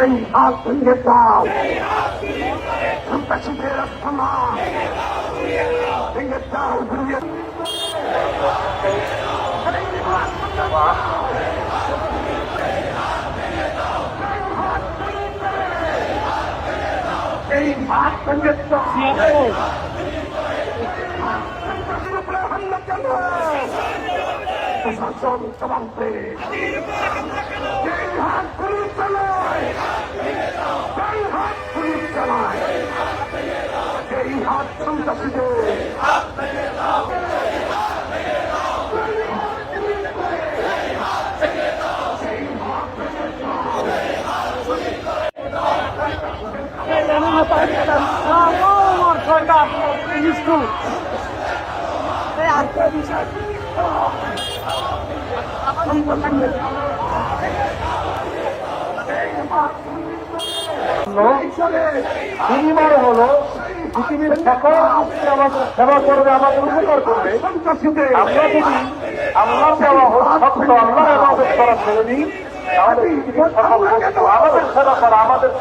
এই হাত ভেঙে দাও, সন্ত্রাসীদের আস্তানা ভেঙে দাও, ঘুরিয়ে এই হাত ভেঙে দাও, হামলা চালাও, প্রশাসন জবাবে এই হাত পুলিশ চালায়, এই হাত পুলিশ চালায়, এই হাত সন্ত্রাসীদের বিনিময় হলো পৃথিবীর সকল আমাদের সেবা করবে, আমাদের উপকার করবে। আমরা যদি আল্লাহ দেওয়া সত্য আল্লাহ আমাদের করা ছেড়ে দিই, তাহলে পৃথিবীর সকল বস্তু আমাদের সেবা করা, আমাদের